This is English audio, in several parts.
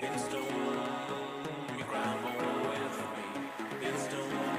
It's the one you cry more with me. It's the one.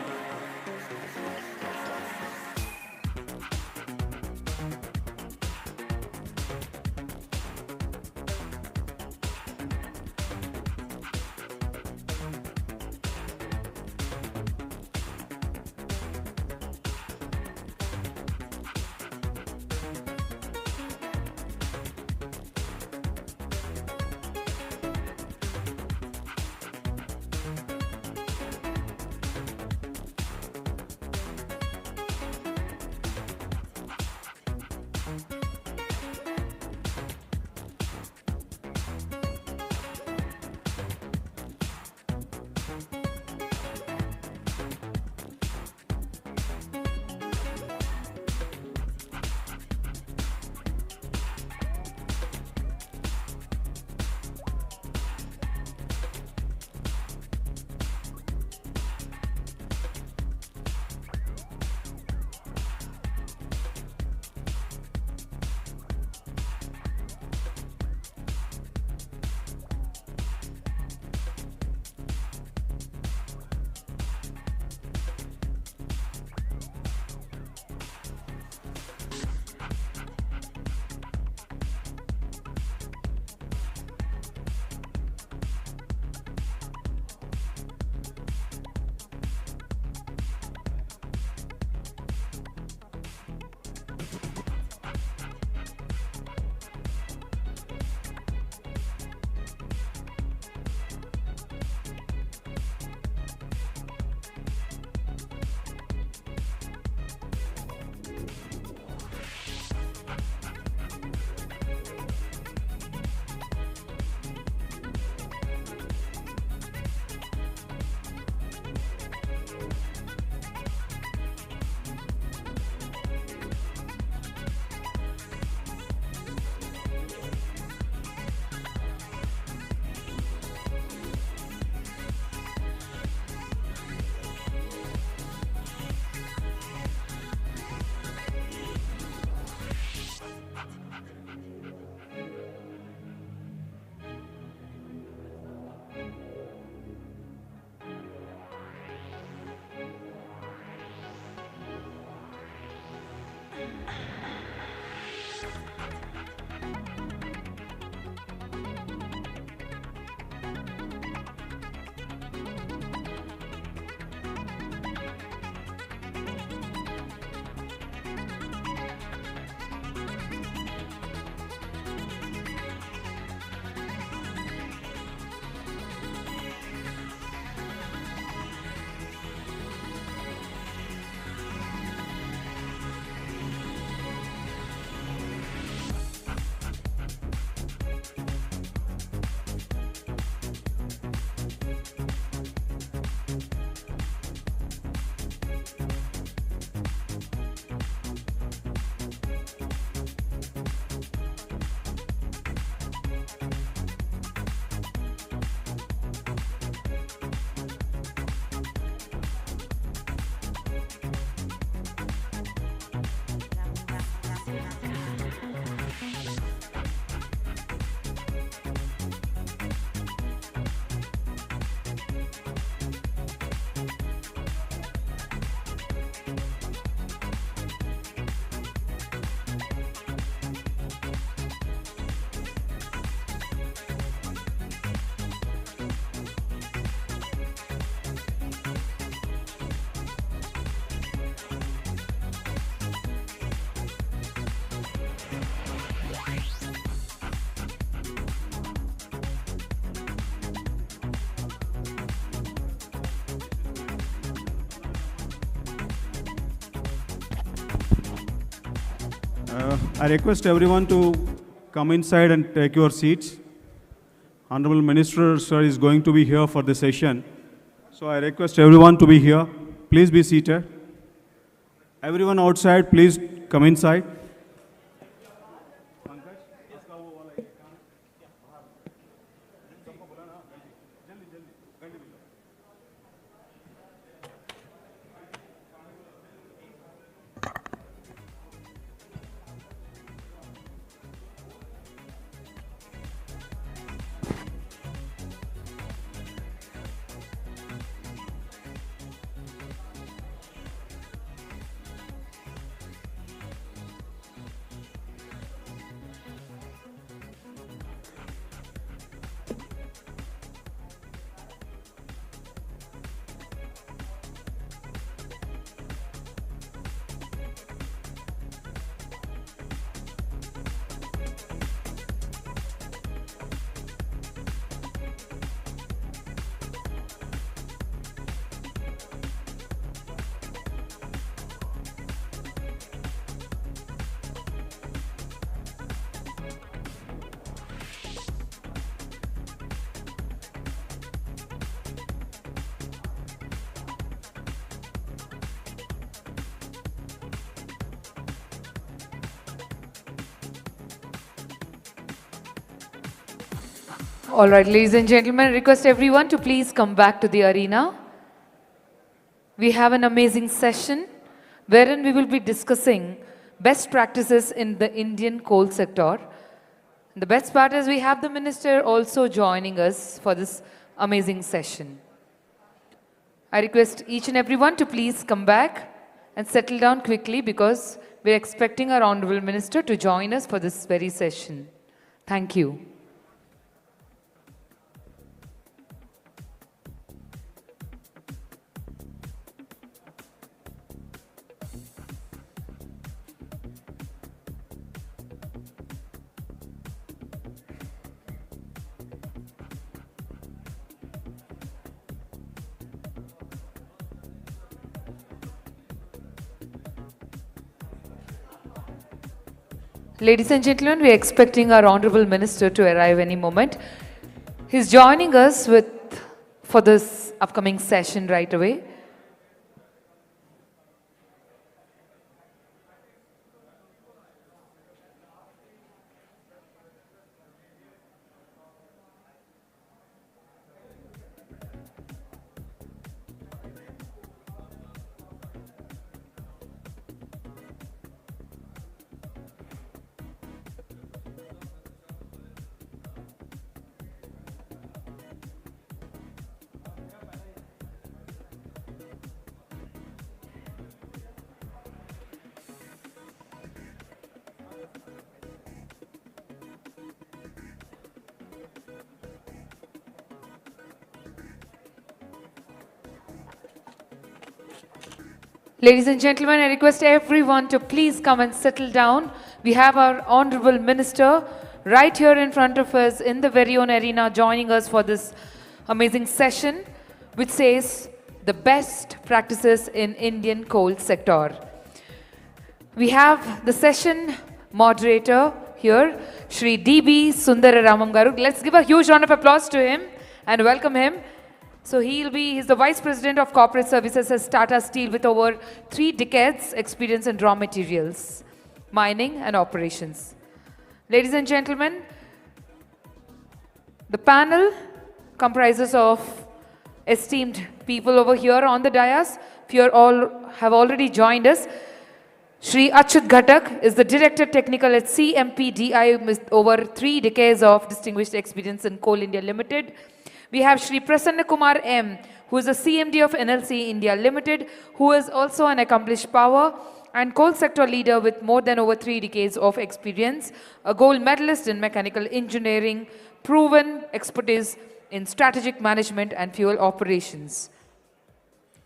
I request everyone to come inside and take your seats. Honorable Minister sir is going to be here for the session. So I request everyone to be here. Please be seated. Everyone outside, please come inside. All right, ladies and gentlemen, I request everyone to please come back to the arena. We have an amazing session wherein we will be discussing best practices in the Indian coal sector. The best part is we have the minister also joining us for this amazing session. I request each and everyone to please come back and settle down quickly because we're expecting our honorable minister to join us for this very session. Thank you. Ladies and gentlemen, we are expecting our honorable minister to arrive any moment. He's joining us for this upcoming session right away. Ladies and gentlemen, I request everyone to please come and settle down. We have our honorable minister right here in front of us in the very own arena joining us for this amazing session which says the best practices in Indian coal sector. We have the session moderator here, Shri D.B. Sundararamam Garu. Let's give a huge round of applause to him and welcome him. So he's the Vice President of Corporate Services at Tata Steel with over 3 decades experience in raw materials, mining and operations. Ladies and gentlemen, the panel comprises of esteemed people over here on the dais. You all have already joined us. Shri Achyut Ghatak is the Director Technical at CMPDI with over 3 decades of distinguished experience in Coal India Limited. We have Shri Prasanna Kumar M, who is the CMD of NLC India Limited, who is also an accomplished power and coal sector leader with more than over 3 decades of experience, a gold medalist in mechanical engineering, proven expertise in strategic management and fuel operations.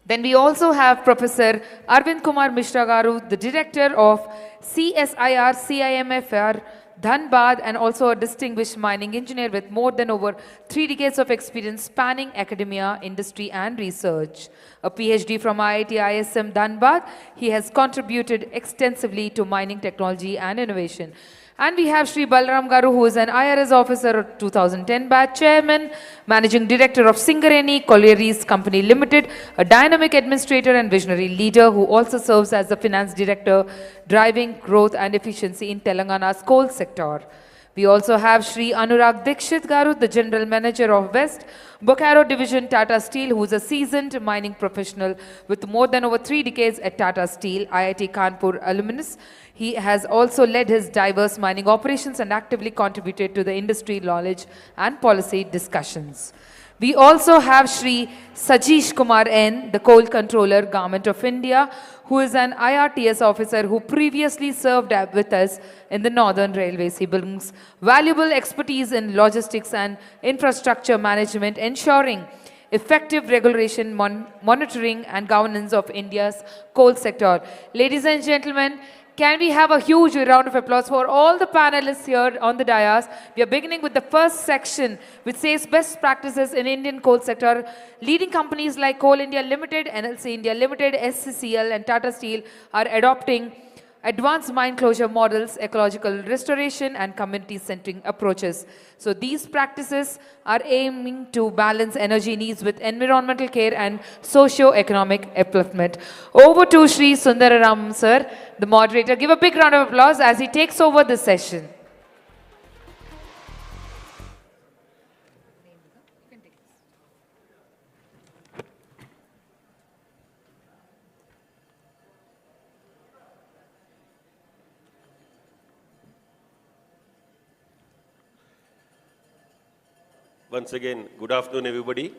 Then we also have Professor Arvind Kumar Mishra Garu, the Director of CSIR CIMFR Dhanbad and also a distinguished mining engineer with more than over 3 decades of experience spanning academia, industry and research. A PhD from IIT ISM Dhanbad, he has contributed extensively to mining technology and innovation. And we have Shri Balram Garu, who is an IRS officer of 2010 batch, Chairman, Managing Director of Singareni Collieries Company Limited, a dynamic administrator and visionary leader who also serves as the Finance Director, driving growth and efficiency in Telangana's coal sector. We also have Shri Anurag Dikshit Garu, the General Manager of West Bokaro Division, Tata Steel, who is a seasoned mining professional with more than over 3 decades at Tata Steel, IIT Kanpur alumnus. He has also led his diverse mining operations and actively contributed to the industry knowledge and policy discussions. We also have Shri Sajish Kumar N, the Coal Controller, Government of India, who is an IRTS officer who previously served with us in the Northern Railways. He brings valuable expertise in logistics and infrastructure management, ensuring effective regulation, monitoring and governance of India's coal sector. Ladies and gentlemen, can we have a huge round of applause for all the panelists here on the dais? We are beginning with the first section, which says best practices in Indian coal sector. Leading companies like Coal India Limited, NLC India Limited, SCCL and Tata Steel are adopting advanced mine closure models, ecological restoration and community-centering approaches. So these practices are aiming to balance energy needs with environmental care and socio-economic upliftment. Over to Shri Sundararam sir, the moderator. Give a big round of applause as he takes over the session. Once again, good afternoon, everybody.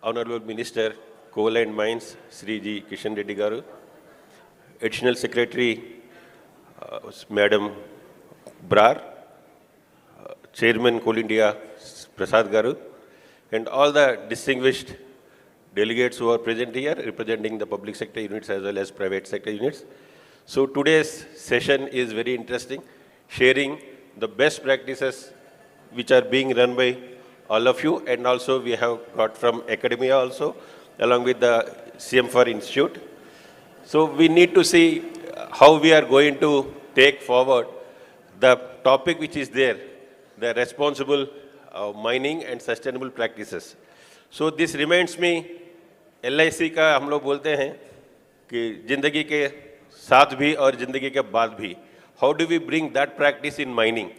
Honorable Minister, Coal and Mines, Sri G. Kishan Reddy Garu, Additional Secretary, Madam Brar, Chairman Coal India, Prasad Garu, and all the distinguished delegates who are present here, representing the public sector units as well as private sector units. So today's session is very interesting, sharing the best practices which are being run by all of you, and also we have got from academia also, along with the CM for Institute. So we need to see how we are going to take forward the topic which is there, the responsible mining and sustainable practices. So this reminds me, LIC का हम लोग बोलते हैं कि जिंदगी के साथ भी और जिंदगी के बाद भी. How do we bring that practice in mining?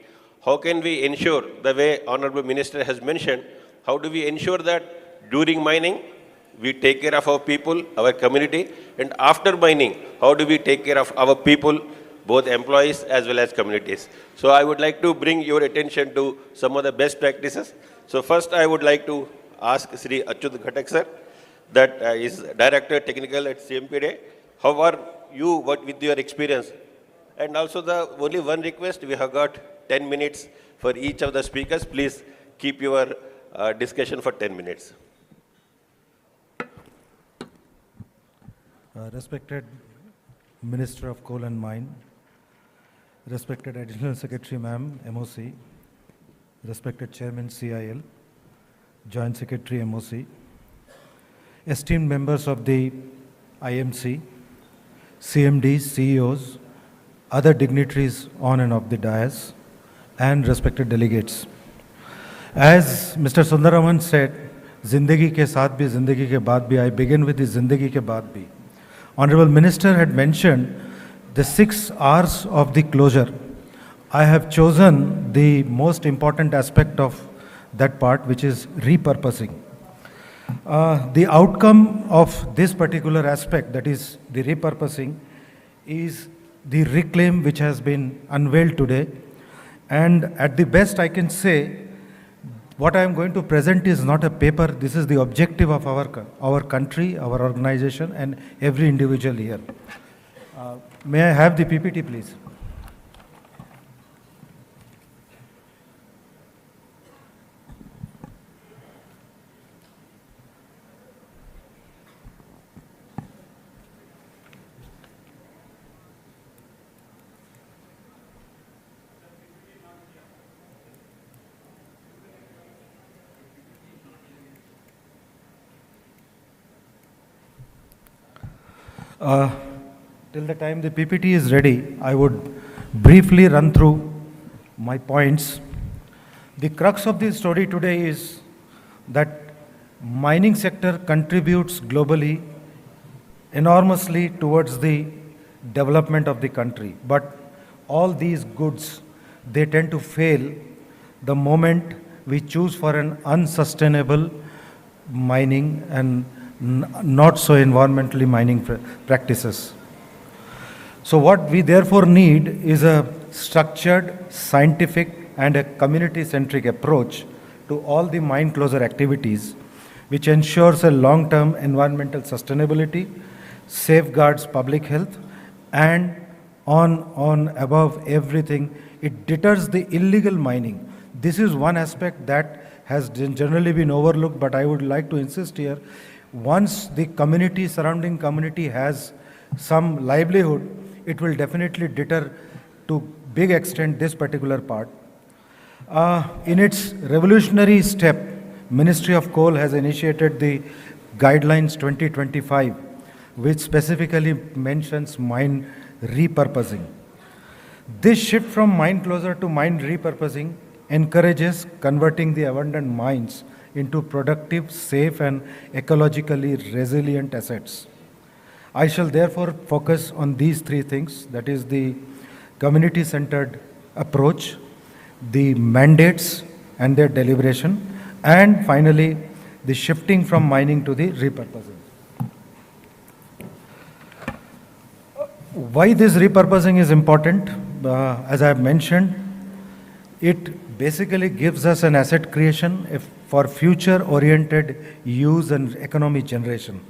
How can we ensure, the way Honorable Minister has mentioned, how do we ensure that during mining, we take care of our people, our community, and after mining, how do we take care of our people, both employees as well as communities? So I would like to bring your attention to some of the best practices. So first I would like to ask Sri Achut Ghatak sir, that is Director Technical at CMPD. How are you with your experience? And also the only one request, we have got 10 minutes for each of the speakers. Please keep your discussion for 10 minutes. Respected Minister of Coal and Mine, respected Additional Secretary Ma'am, MOC, respected Chairman CIL, Joint Secretary MOC, esteemed members of the IMC, CMDs, CEOs, other dignitaries on and off the dais, and respected delegates. As Mr. Sundaraman said, Zindagi ke saath bhi, Zindagi ke baad bhi, I begin with the Zindagi ke baad bhi. Honorable Minister had mentioned the 6 R's of the closure. I have chosen the most important aspect of that part, which is repurposing. The outcome of this particular aspect, that is the repurposing, is the reclaim which has been unveiled today. And at the best I can say, what I am going to present is not a paper, this is the objective of our country, our organization, and every individual here. May I have the PPT, please? Till the time the PPT is ready, I would briefly run through my points. The crux of the story today is that mining sector contributes globally enormously towards the development of the country. But all these goods, they tend to fail the moment we choose for an unsustainable mining and not so environmentally mining practices. So what we therefore need is a structured, scientific and a community-centric approach to all the mine closure activities, which ensures a long-term environmental sustainability, safeguards public health, and on above everything, it deters the illegal mining. This is one aspect that has generally been overlooked, but I would like to insist here. Once the community, surrounding community has some livelihood, it will definitely deter to big extent this particular part. In its revolutionary step, Ministry of Coal has initiated the Guidelines 2025, which specifically mentions mine repurposing. This shift from mine closure to mine repurposing encourages converting the abandoned mines into productive, safe and ecologically resilient assets. I shall therefore focus on these 3 things, that is the community-centered approach, the mandates and their deliberation, and finally the shifting from mining to the repurposing. Why this repurposing is important? As I have mentioned, It basically gives us an asset creation for future-oriented use and economy generation.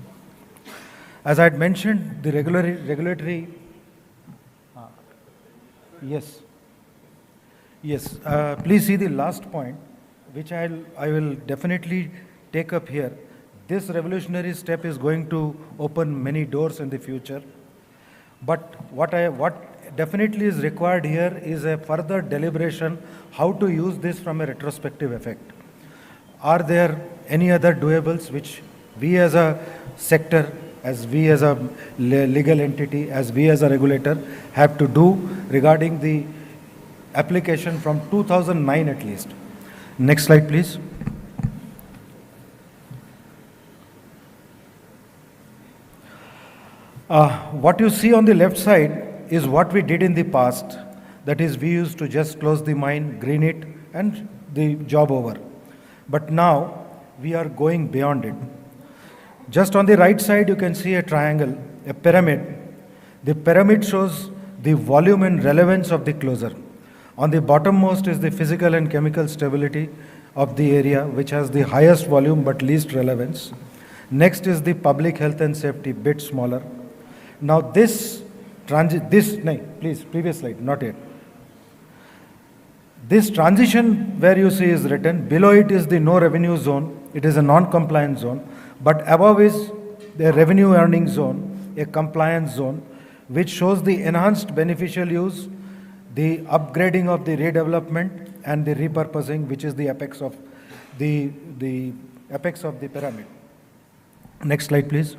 As I had mentioned, the regulatory yes. Yes, please see the last point, which I will definitely take up here. This revolutionary step is going to open many doors in the future. But what definitely is required here is a further deliberation how to use this from a retrospective effect. Are there any other doables which we as a sector, as we as a legal entity, as we as a regulator have to do regarding the application from 2009 at least. Next slide, please. What you see on the left side is what we did in the past. That is, we used to just close the mine, green it, and the job over. But now we are going beyond it. Just on the right side, you can see a triangle, a pyramid. The pyramid shows the volume and relevance of the closure. On the bottommost is the physical and chemical stability of the area, which has the highest volume but least relevance. Next is the public health and safety, bit smaller. Now please, previous slide, not yet. This transition where you see is written, below it is the no revenue zone, it is a non-compliant zone, but above is the revenue earning zone, a compliance zone, which shows the enhanced beneficial use, the upgrading of the redevelopment and the repurposing, which is the apex of the apex of the pyramid. Next slide, please.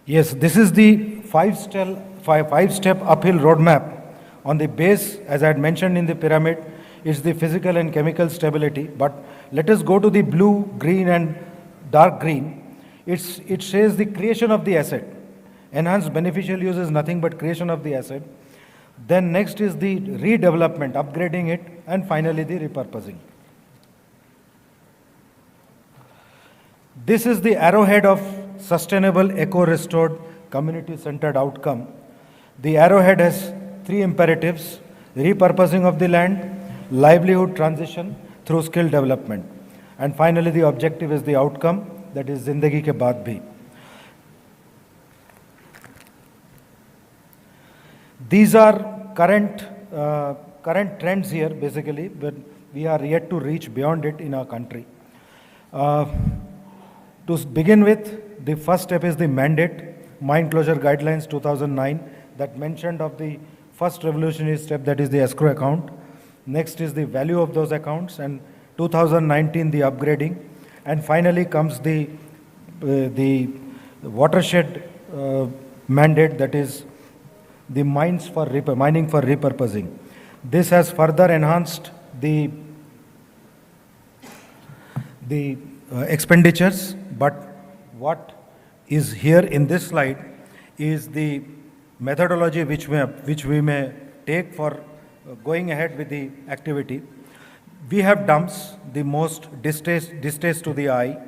Yes, this is the five-step uphill roadmap. On the base, as I had mentioned in the pyramid, is the physical and chemical stability. But let us go to the blue, green, and dark green. It says the creation of the asset. Enhanced beneficial use is nothing but creation of the asset. Then next is the redevelopment, upgrading it, and finally the repurposing. This is the arrowhead of sustainable, eco-restored, community-centered outcome. The arrowhead has three imperatives: repurposing of the land, livelihood transition through skill development. And finally, the objective is the outcome, that is Zindagi ke baad bhi. These are current trends here, basically, but we are yet to reach beyond it in our country. To begin with, the first step is the mandate, Mine Closure Guidelines 2009, that mentioned of the first revolutionary step, that is the escrow account. Next is the value of those accounts, and 2019 the upgrading, and finally comes the watershed mandate, that is the mining for repurposing. This has further enhanced the expenditures, but what is here in this slide is the methodology which we may take for going ahead with the activity. We have dumps, the most distaste to the eye,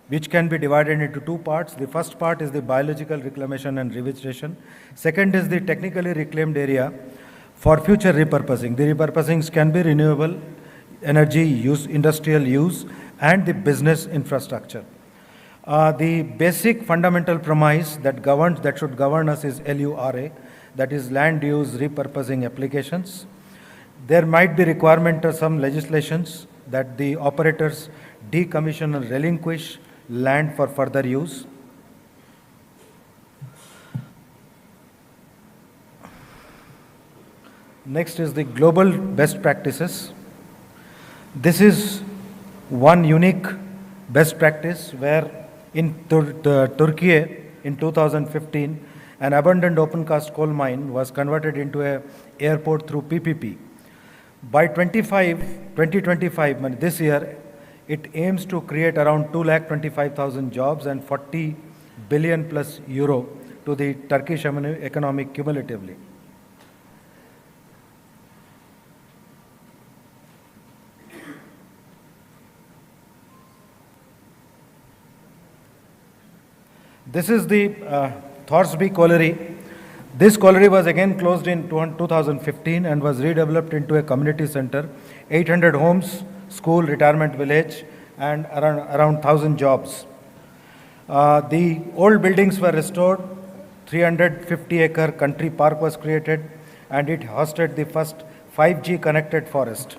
which can be divided into two parts. The first part is the biological reclamation and revegetation. Second is the technically reclaimed area for future repurposing. The repurposings can be renewable energy use, industrial use, and the business infrastructure. The basic fundamental premise that should govern us is LURA, that is land use repurposing applications. There might be requirement of some legislations that the operators decommission and relinquish land for further use. Next is the global best practices. This is one unique best practice where in Turkey in 2015, an abandoned open cast coal mine was converted into an airport through PPP. By 2025, this year, it aims to create around 225,000 jobs and 40 billion plus euro to the Turkish economic cumulatively. This is the Thorsby Colliery. This colliery was again closed in 2015 and was redeveloped into a community center, 800 homes, school, retirement village, and around 1,000 jobs. The old buildings were restored, 350-acre country park was created, and it hosted the first 5G connected forest.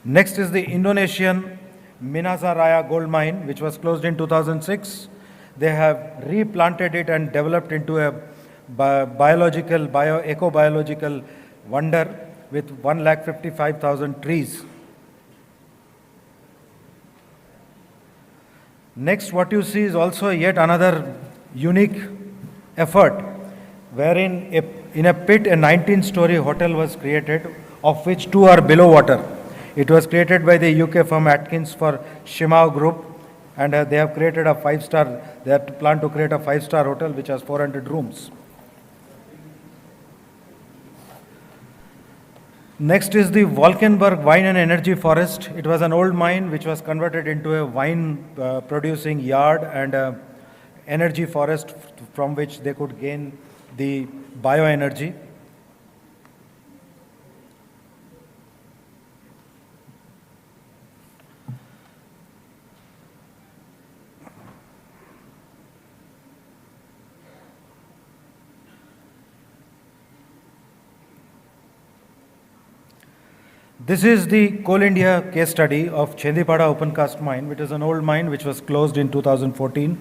Next is the Indonesian Minasaraya gold mine, which was closed in 2006. They have replanted it and developed into a eco-biological wonder with 155,000 trees. Next, what you see is also yet another unique effort, wherein in a pit a 19-story hotel was created, of which 2 are below water. It was created by the UK firm Atkins for Shimao Group, and they have created a 5-star, they have planned to create a 5-star hotel which has 400 rooms. Next is the Valkenburg Wine and Energy Forest. It was an old mine which was converted into a wine producing yard and a energy forest from which they could gain the bioenergy. This is the Coal India case study of Chendipada open cast mine, which is an old mine which was closed in 2014.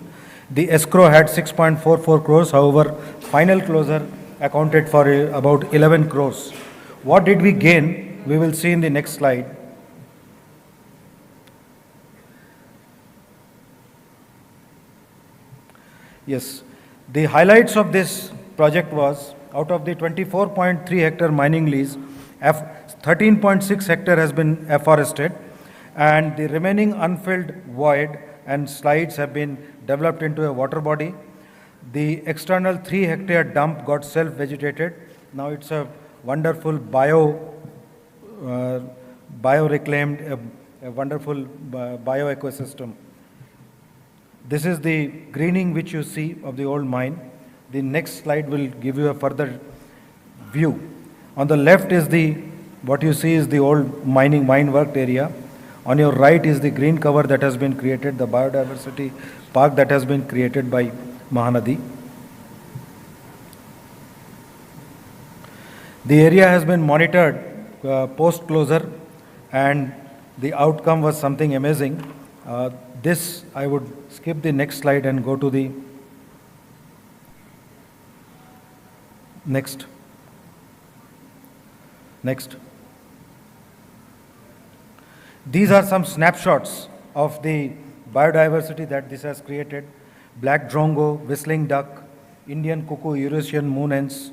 The escrow had 6.44 crores, however, final closure accounted for about 11 crores. What did we gain? We will see in the next slide. Yes, the highlights of this project was, out of the 24.3 hectare mining lease, 13.6 hectare has been afforested, and the remaining unfilled void and slides have been developed into a water body. The external 3 hectare dump got self-vegetated. Now it's a wonderful bio-reclaimed, a wonderful bio ecosystem. This is the greening which you see of the old mine. The next slide will give you a further view. On the left is what you see is the old mine worked area. On your right is the green cover that has been created, the biodiversity park that has been created by Mahanadi. The area has been monitored post-closure, and the outcome was something amazing. This, I would skip the next slide and go to the next. These are some snapshots of the biodiversity that this has created. Black drongo, whistling duck, Indian cuckoo, Eurasian moon hens,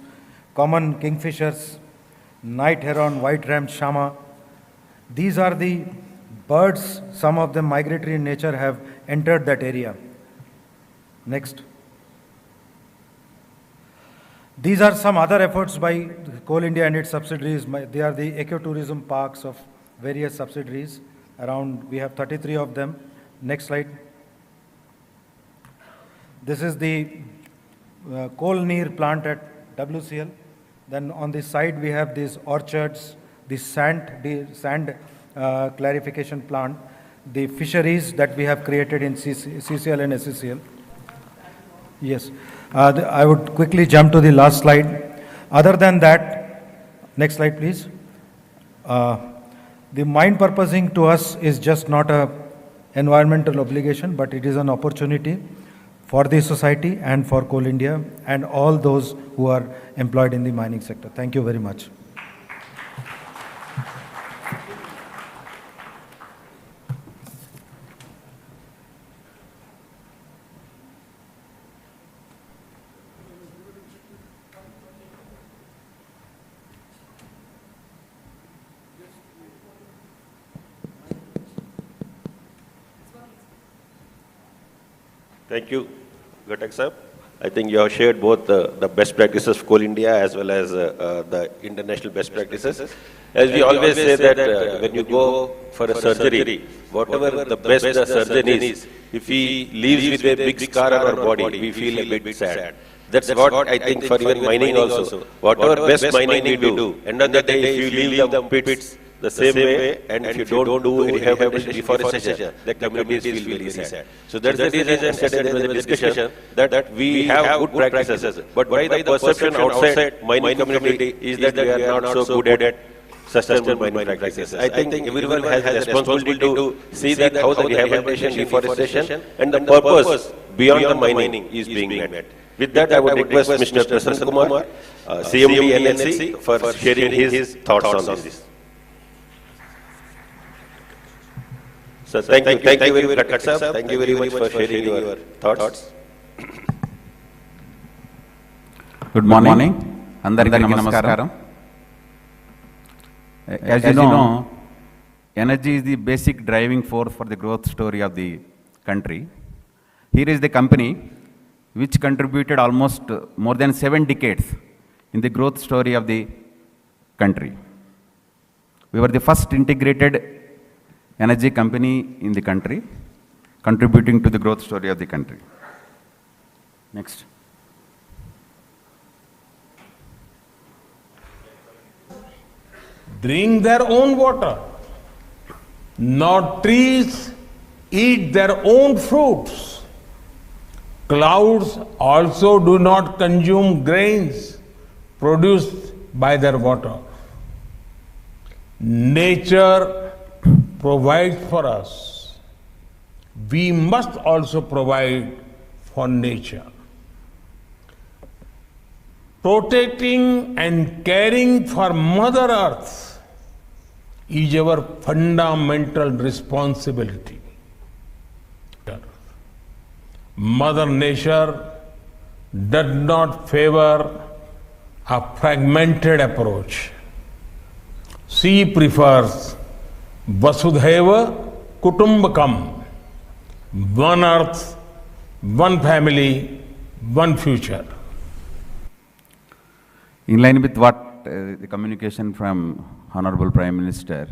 common kingfishers, night heron, white ram, shama. These are the birds, some of them migratory in nature, have entered that area. Next. These are some other efforts by Coal India and its subsidiaries. They are the ecotourism parks of various subsidiaries. We have 33 of them. Next slide. This is the coal neer plant at WCL. Then on the side we have these orchards, the sand clarification plant, the fisheries that we have created in CCL and SCCL. Yes, I would quickly jump to the last slide. Other than that, next slide please. The mine purposing to us is just not an environmental obligation, but it is an opportunity for the society and for Coal India and all those who are employed in the mining sector. Thank you very much. Thank you, Ghatak sir. I think you have shared both the best practices of Coal India as well as the international best practices. As we always say that when you go for a surgery, whatever the best the surgeon is, if he leaves with a big scar on our body, we feel a bit sad. That's what I think for even mining also. Whatever best mining we do, end of the day, if you leave the pits the same way, and if you don't do rehabilitation, reforestation, the communities will be very sad. So that's the reason I said in the discussion that we have good practices, but why the perception outside mining community is that we are not so good at sustainable mining practices. I think everyone has a responsibility to see that how the rehabilitation, reforestation, and the purpose beyond the mining is being met. With that, I would request Mr. Prasanna Kumar, CMD NLC, for sharing his thoughts on this. So thank you very much, sir. Thank you very much for sharing your thoughts. Good morning. Andariki namaskaram. As you know, energy is the basic driving force for the growth story of the country. Here is the company which contributed almost more than 7 decades in the growth story of the country. We were the first integrated energy company in the country, contributing to the growth story of the country. Next. Drink their own water, not trees eat their own fruits. Clouds also do not consume grains produced by their water. Nature provides for us. We must also provide for nature. Protecting and caring for Mother Earth is our fundamental responsibility. Mother Nature does not favor a fragmented approach. She prefers Vasudhaiva Kutumbakam, one earth, one family, one future. In line with what the communication from Honorable Prime Minister,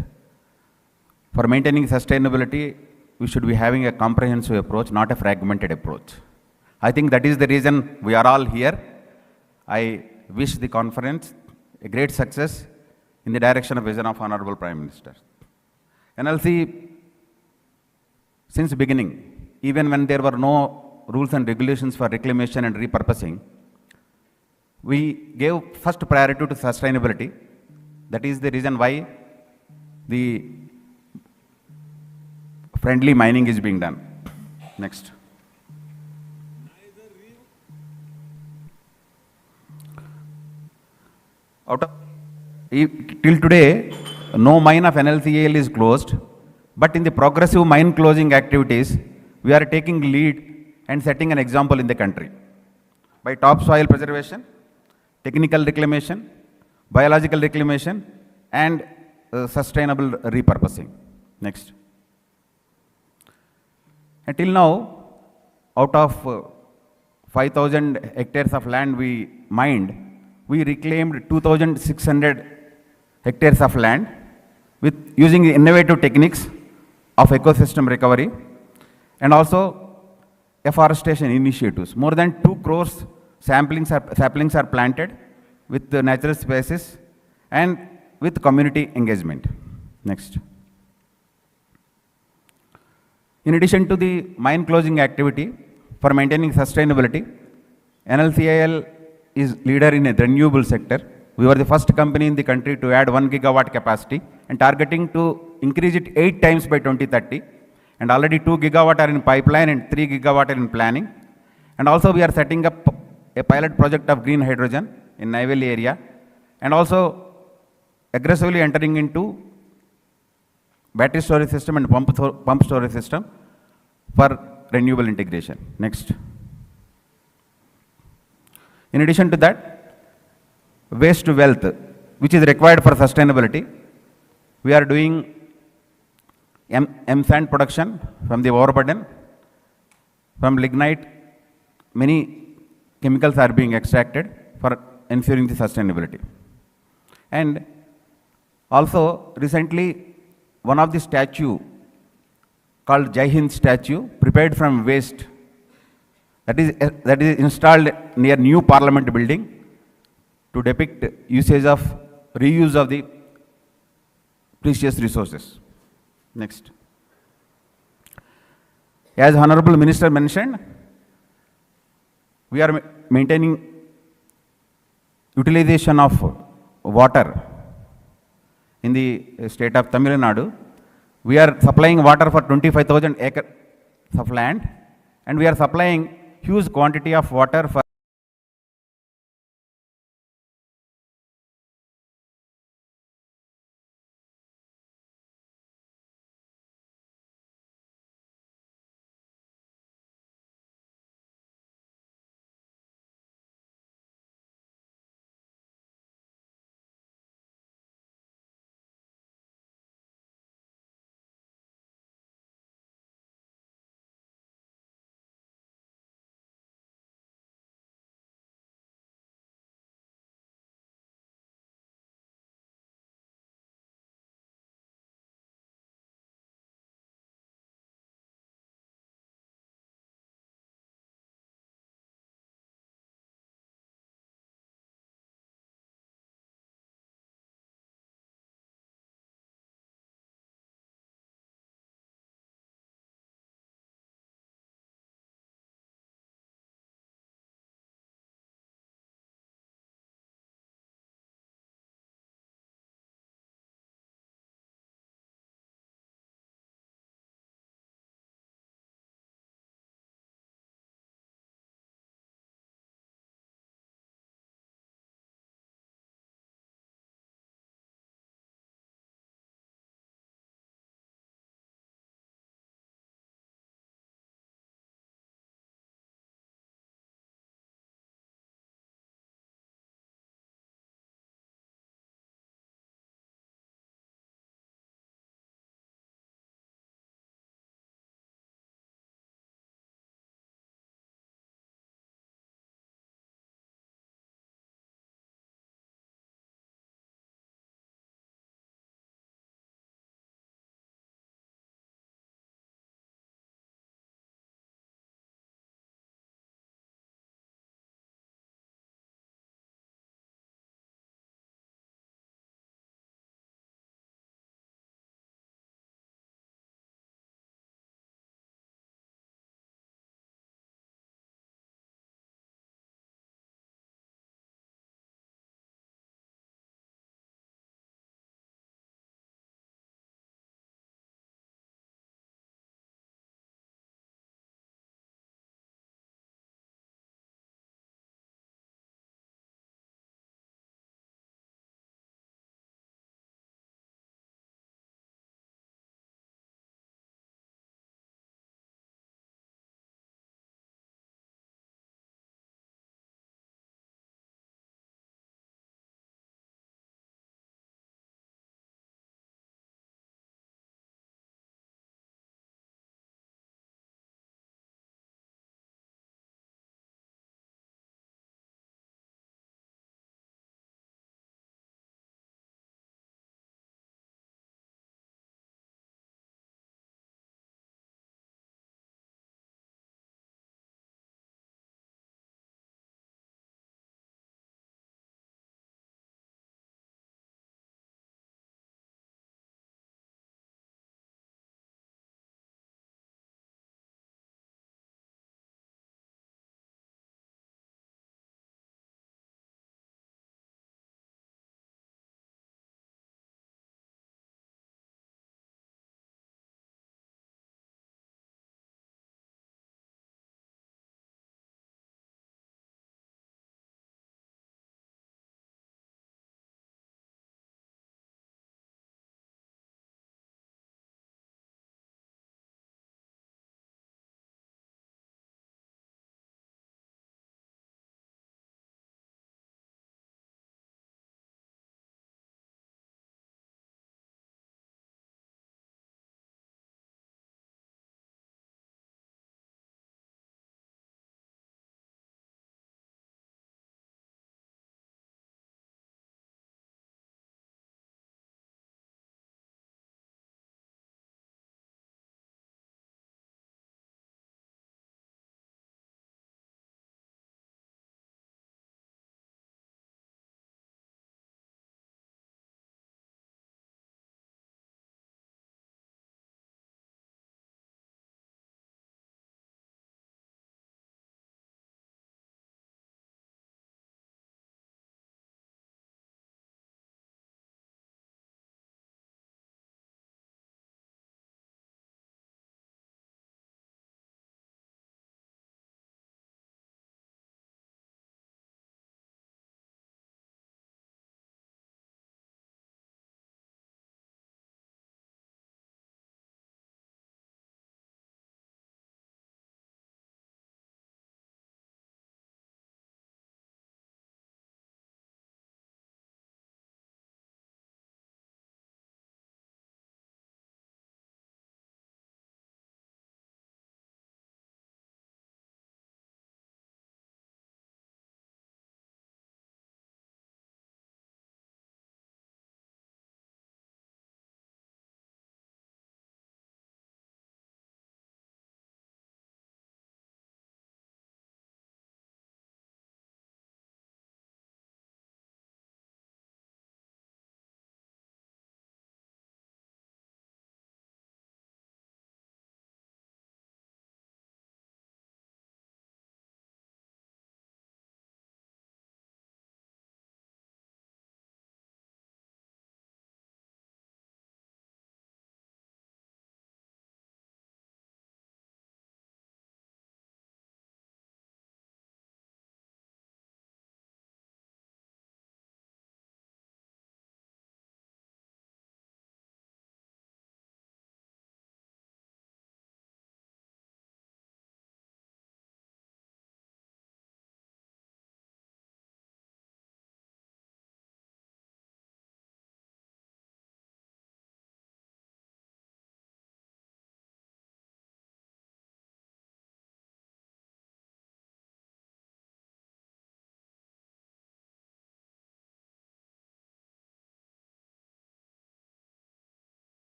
for maintaining sustainability, we should be having a comprehensive approach, not a fragmented approach. I think that is the reason we are all here. I wish the conference a great success in the direction of vision of Honorable Prime Minister. NLC, since beginning, even when there were no rules and regulations for reclamation and repurposing, we gave first priority to sustainability. That is the reason why the friendly mining is being done. Next. Till today, no mine of NLCAL is closed, but in the progressive mine closing activities, we are taking lead and setting an example in the country by topsoil preservation, technical reclamation, biological reclamation, and sustainable repurposing. Next. Until now, out of 5,000 hectares of land we mined, we reclaimed 2,600 hectares of land with using innovative techniques of ecosystem recovery and also afforestation initiatives. More than 2 crores saplings are planted with the natural spaces and with community engagement. Next. In addition to the mine closing activity, for maintaining sustainability, NLCIL is leader in a renewable sector. We were the first company in the country to add 1 gigawatt capacity and targeting to increase it 8 times by 2030. And already 2 gigawatt are in pipeline and 3 gigawatt are in planning. And also we are setting up a pilot project of green hydrogen in Neyveli area and also aggressively entering into battery storage system and pump storage system for renewable integration. Next. In addition to that, waste to wealth, which is required for sustainability, we are doing M-sand production from the overburden, from lignite, many chemicals are being extracted for ensuring the sustainability. And also recently one of the statue called Jai Hind statue prepared from waste that is installed near new parliament building to depict usage of reuse of the precious resources. Next. As Honorable Minister mentioned, we are maintaining utilization of water in the state of Tamil Nadu. We are supplying water for 25,000 acres of land, and we are supplying huge quantity of water for